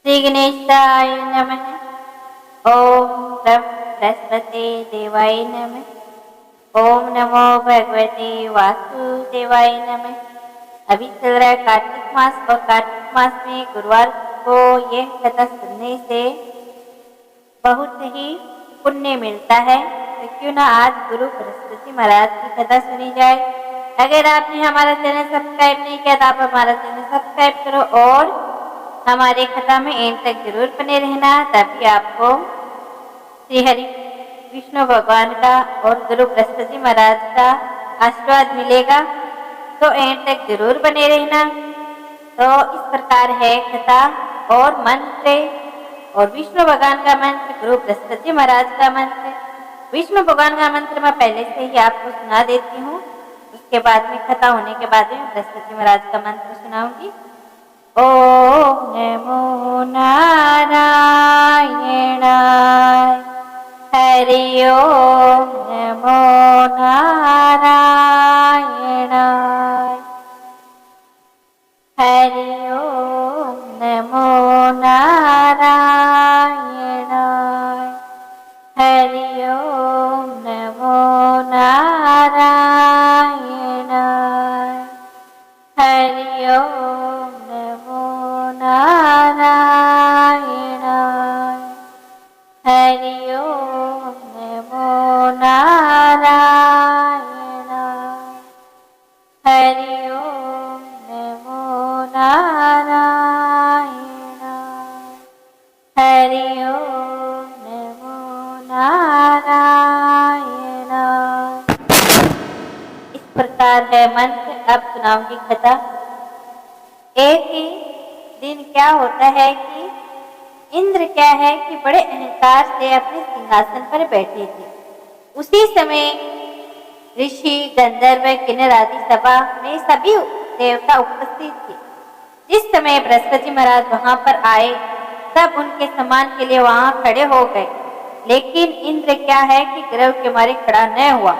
श्री गणेशाय नमः। ओम नमः बृहस्पति देवाय नमः। ओम नमो भगवते वासुदेवाय नमः। अभी चल रहा है कार्तिक मास और कार्तिक मास में गुरुवार को यह कथा सुनने से बहुत ही पुण्य मिलता है। तो क्यों ना आज गुरु बृहस्पति महाराज की कथा सुनी जाए। अगर आपने हमारा चैनल सब्सक्राइब नहीं किया तो आप हमारा चैनल सब्सक्राइब करो और हमारे कथा में एंड तक जरूर बने रहना, तभी आपको श्री हरि विष्णु भगवान का और गुरु बृहस्पति महाराज का आशीर्वाद मिलेगा। तो एंड तक जरूर बने रहना। तो इस प्रकार है कथा और मंत्र और विष्णु भगवान का मंत्र, गुरु बृहस्पति महाराज का मंत्र। विष्णु भगवान का मंत्र मैं पहले से ही आपको सुना देती हूँ, उसके बाद में कथा होने के बाद में बृहस्पति महाराज का मंत्र सुनाऊंगी। ओम नमो नारायणाय, हरि ओम नमो नारायणाय, हरि ओम नमो नारायणाय, हरि ओम नमो नारायणाय, हरि ओम नमो नारायणाय, हरि ओम नमो नारायणाय, हरि ओम नमो नारायणाय, हरि ओम नमो नारायणाय। इस प्रकार है मंत्र। अब सुनाऊंगी कथा। एक ही दिन क्या होता है कि इंद्र क्या है कि बड़े अहंकार से अपने सिंहासन पर बैठे थे। उसी समय ऋषि, गंधर्व, किन्नर आदि सभा में सभी देवता उपस्थित थे। जिस समय बृहस्पति महाराज वहां पर आए, सब उनके सम्मान के लिए वहां खड़े हो गए, लेकिन इंद्र क्या है कि गर्व के मारे खड़ा न हुआ।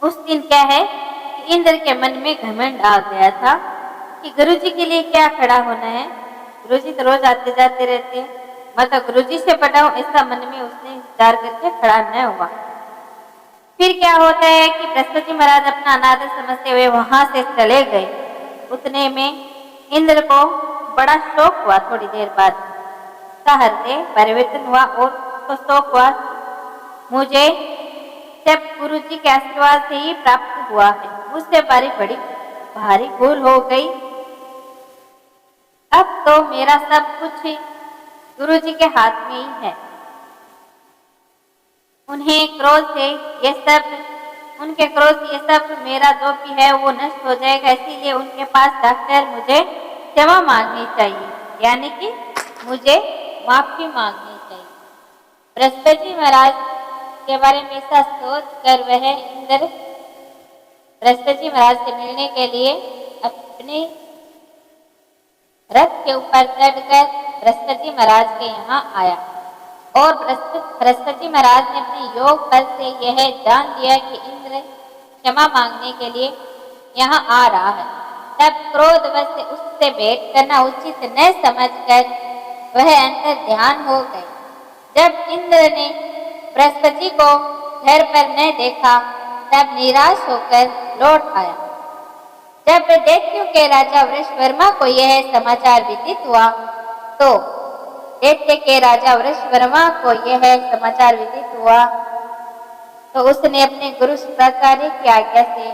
उस दिन क्या है कि इंद्र के मन में घमंड आ गया था कि गुरुजी के लिए क्या खड़ा होना है। गुरुजी तो रोज आते जाते रहते हैं, मैं तो गुरुजी से बड़ा हूं, ऐसा मन में उसने विचार करके खड़ा न हुआ। फिर क्या होता है कि बृहस्पति महाराज अपना अनादर समझते हुए वहां से चले गए। उतने में इंद्र को बड़ा शौक हुआ। थोड़ी देर बाद उसका हृदय परिवर्तन हुआ और उसको शौक हुआ, मुझे जब गुरु जी के आशीर्वाद से ही प्राप्त हुआ है, मुझसे बड़ी भारी भूल हो गई। अब तो मेरा सब कुछ गुरु जी के हाथ में ही है। उन्हें क्रोध से ये सब, उनके क्रोध से ये सब मेरा जो भी है वो नष्ट हो जाएगा, इसीलिए उनके पास जाकर मुझे क्षमा मांगनी चाहिए, यानी कि मुझे माफी मांगनी चाहिए। बृहस्पति महाराज के बारे में ऐसा सोच कर वह इंद्र बृहस्पति महाराज से मिलने के लिए अपने रथ के ऊपर चढ़कर बृहस्पति महाराज के यहाँ आया और बृहस्पति महाराज ने अपने योग बल से यह जान लिया कि इंद्र क्षमा मांगने के लिए यहाँ आ रहा है। तब क्रोधवश से उससे भेंट करना उचित न समझकर वह अंतर ध्यान हो गए। जब इंद्र ने बृहस्पति को घर पर न देखा, तब निराश होकर लौट आया। जब दैत्यों के राजा वृषवर्मा को यह समाचार विदित हुआ, तो दैत्य के राजा वृषवर्मा को यह समाचार विदित हुआ तो उसने अपने गुरु शुक्राचार्य की आज्ञा से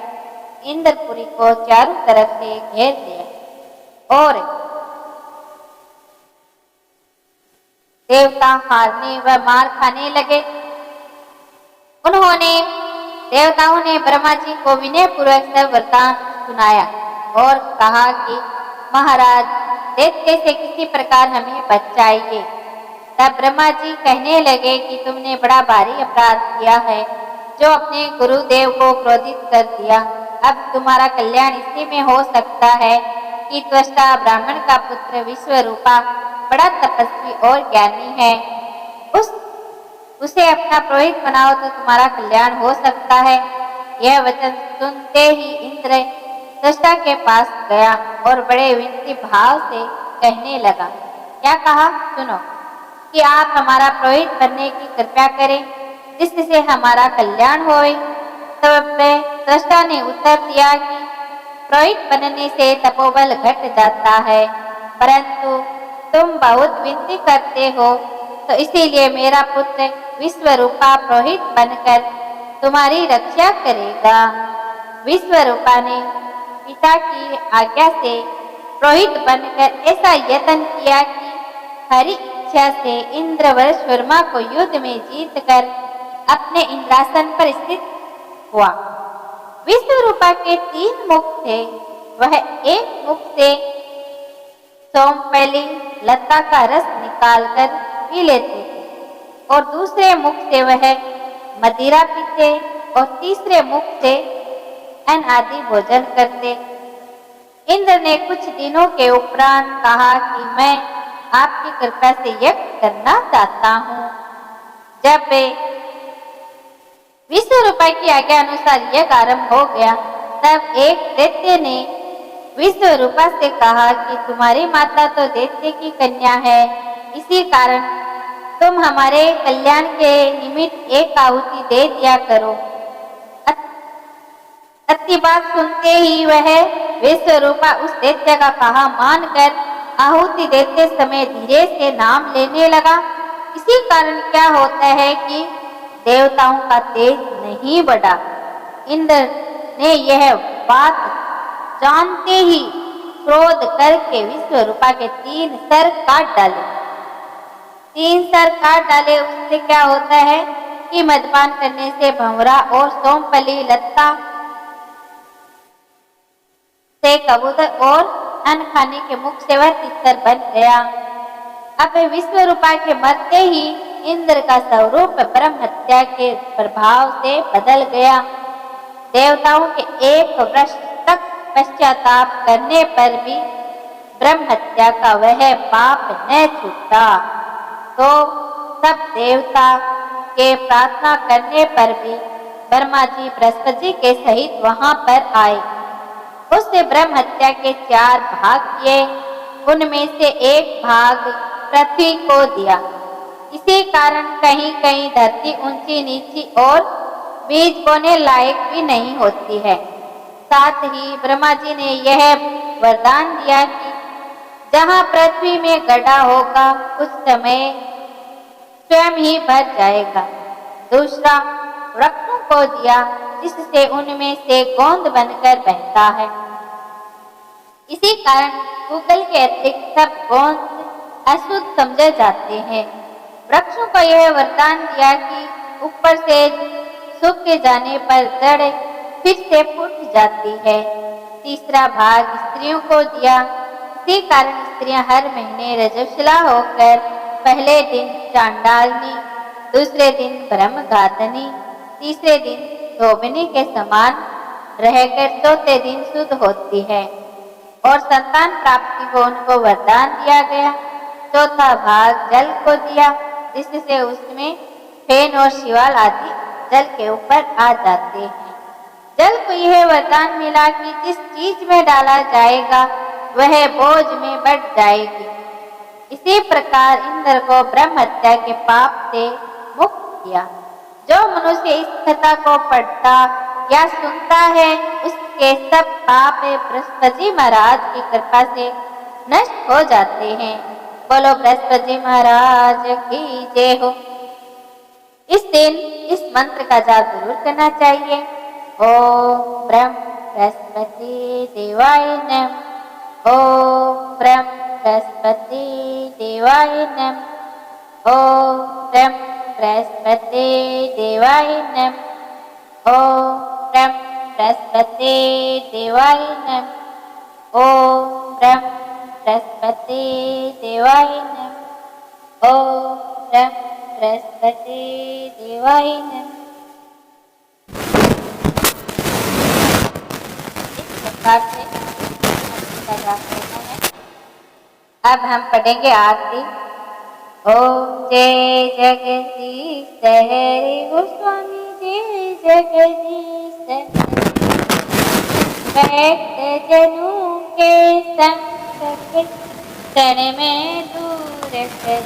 इंद्रपुरी को चारों तरफ से घेर दिया और देवता हारने व मार खाने लगे। उन्होंने देवताओं ने ब्रह्मा जी को विनय पूर्वक सब वरदान सुनाया और कहा कि महाराज, दैत्य से किसी प्रकार हमें बचाइए। तब ब्रह्मा जी कहने लगे कि तुमने बड़ा भारी अपराध किया है, जो अपने गुरुदेव को क्रोधित कर दिया। अब तुम्हारा कल्याण इसी में हो सकता है कि त्वष्टा ब्राह्मण का पुत्र विश्वरूपा बड़ा तपस्वी और ज्ञानी है, उसे अपना पुरोहित बनाओ तो तुम्हारा कल्याण हो सकता है। यह वचन सुनते ही इंद्र त्वष्टा के पास गया और बड़े विनती भाव से कहने लगा, क्या कहा सुनो, कि आप हमारा पुरोहित बनने की कृपा करें जिससे हमारा कल्याण होए। तब दृष्टा ने उत्तर दिया कि पुरोहित बनने से तपोबल घट जाता है, परंतु तुम बहुत विनती करते हो तो इसीलिए मेरा पुत्र विश्वरूपा पुरोहित बनकर तुम्हारी रक्षा करेगा। विश्वरूपा ने पिता की आज्ञा से पुरोहित बनकर ऐसा यत्न किया कि हरि इच्छा से इंद्रवंश वर्मा को युद्ध में जीतकर अपने इंद्रासन पर स्थित हुआ। विश्वरूपा के 3 मुख थे, वह एक मुख से सोमपली लता का रस निकालकर पी लेते थे और दूसरे मुख से वह मदिरा पीते और तीसरे मुख से अन्न आदि भोजन करते। इंद्र ने कुछ दिनों के उपरांत कहा कि मैं आपकी कृपा से यज्ञ करना चाहता हूँ। जब विश्वरूपा की आज्ञा अनुसार यज्ञ आरंभ हो गया, तब एक दैत्य ने विश्वरूपा से कहा कि तुम्हारी माता तो दैत्य की कन्या है, इसी कारण तुम हमारे कल्याण के निमित्त एक आहुति दे दिया करो। अति बात सुनते ही वह विश्वरूपा उस दैत्य का कहा मानकर आहुति देते समय धीरे से नाम लेने लगा। इसी कारण क्या होता है कि देवताओं का तेज नहीं बढ़ा। इंद्र ने यह बात जानते ही क्रोध करके विश्वरूपा के 3 सर काट डाले। 3 सर काट डाले। उससे क्या होता है कि मदपान करने से भंवरा और सोमपली लता से कबूतर और अन्न खाने के मुख से वह तितर बन गया। अब विश्वरूपा के मरते ही इंद्र का स्वरूप ब्रह्म हत्या के प्रभाव से बदल गया। देवताओं के 1 वर्ष तक पश्चाताप करने पर भी ब्रह्म हत्या का वह पाप न छूटा, तो सब देवता के प्रार्थना करने पर भी ब्रह्मा जी बृहस्पति के सहित वहां पर आए। उसने ब्रह्म हत्या के 4 भाग किए, उनमें से एक भाग पृथ्वी को दिया। इसी कारण कहीं कहीं धरती ऊंची नीची और बीज बोने लायक भी नहीं होती है। साथ ही ब्रह्मा जी ने यह वरदान दिया कि जहाँ पृथ्वी में गड्ढा होगा उस समय स्वयं ही भर जाएगा। दूसरा वृक्षों को दिया जिससे उनमें से गोंद बनकर बहता है। इसी कारण गूगल के अतिरिक्त सब गोंद अशुद्ध समझे जाते हैं। वृक्षों को यह वरदान दिया कि ऊपर से सूख जाने पर जड़ फिर से फूट जाती है। तीसरा भाग स्त्रियों को दिया। इसी कारण स्त्रियां हर महीने रजस्वला होकर पहले दिन चांडालनी, दूसरे दिन ब्रह्मघातनी, तीसरे दिन धोबिनी के समान रहकर चौथे दिन शुद्ध होती है और संतान प्राप्ति को उनको वरदान दिया गया। चौथा भाग जल को दिया जिससे उसमें फेन और शिवाल आदि जल के ऊपर आ जाते हैं। जल को यह वरदान मिला कि जिस चीज में डाला जाएगा वह बोझ में बढ़ जाएगी। इसी प्रकार इंद्र को ब्रह्म हत्या के पाप से मुक्त किया। जो मनुष्य इस कथा को पढ़ता या सुनता है उसके सब पाप बृहस्पति महाराज की कृपा से नष्ट हो जाते हैं। बोलो बृहस्पति महाराज की जय हो। इस दिन इस मंत्र का जाप जरूर करना चाहिए। ओम ब्रह्म बृहस्पति देवाय नमः। ओम ब्रह्म बृहस्पति देवाय नमः। ओम ब्रह्म बृहस्पति देवाय नमः। ओम ब्रह्म बृहस्पति देवाय नमः। ओम ब्रह्म बृहस्पति देवाय नमः। ओम ब्रह्म बृहस्पति देवाय नमः। इस प्रकार से का जाप करना है। अब हम पढ़ेंगे आरती। ओम जय जगदीश हरि गोस्वामी जय जगदीश भक्त जनों के संग क्षण में दूर कर।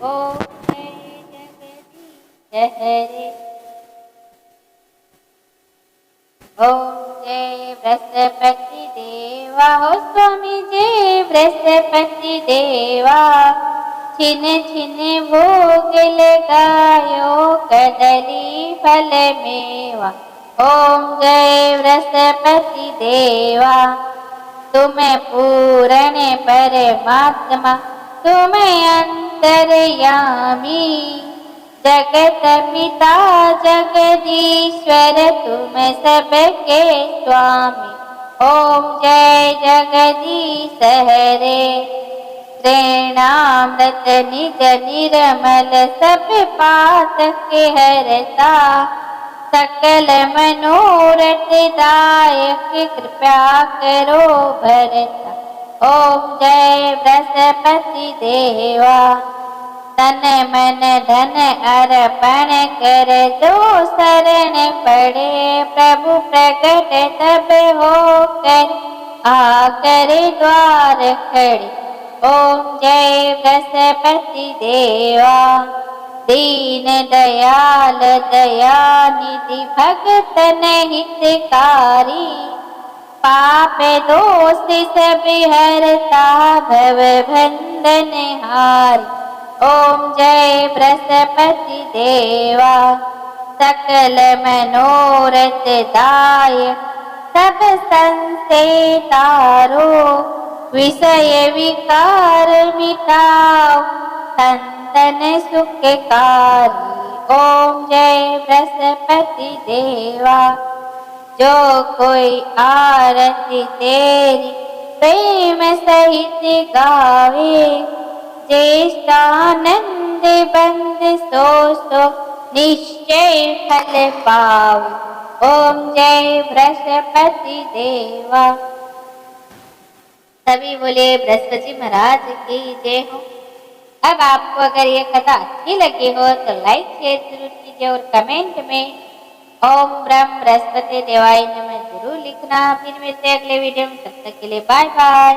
ओम जय जगदीश हरे। ओम जय बृहस्पति देवा हो स्वामी जय बृहस्पति देवा। छिन छिन भोग लगायो कदली फल मेवा। ओम जय बृहस्पति देवा। तुम पूर्ण परमात्मा तुम अंतर्यामी। जगत पिता जगदीश्वर तुम सबके स्वामी। ओम जय जगदीश हरे। प्रेणामृत निज निर्मल सब पातक हरता। सकल मनोरथ दायक कृपा करो भरता। ओम जय बृहस्पति देवा। तन मन धन अर्पण कर जो शरण पड़े। प्रभु प्रकट तब हो कर आकर द्वार खड़े। ओम जय बृहस्पति देवा। दीन दयाल दयानिधि भगतन हितकारी। पाप दोष सब हरता भव बंधन हारी। ओम जय बृहस्पति देवा। सकल मनोरथ दायक सब संशय तारो। विषय विकार मिटाओ संतन सुखकारी। ओम जय बृहस्पति देवा। जो कोई आरती तेरी प्रेम सहित गावे। ज्येष्ठानंद बंद सो निश्चय फल पावे। ओम जय बृहस्पति देवा। सभी बोले बृहस्पति महाराज की जय हो। अब आपको अगर ये कथा अच्छी लगी हो तो लाइक शेयर जरूर कीजिए और कमेंट में ओम ब्रह्म बृहस्पति देवाय नमः जरूर लिखना। फिर मिलते हैं अगले वीडियो में, तब तक के लिए बाय बाय।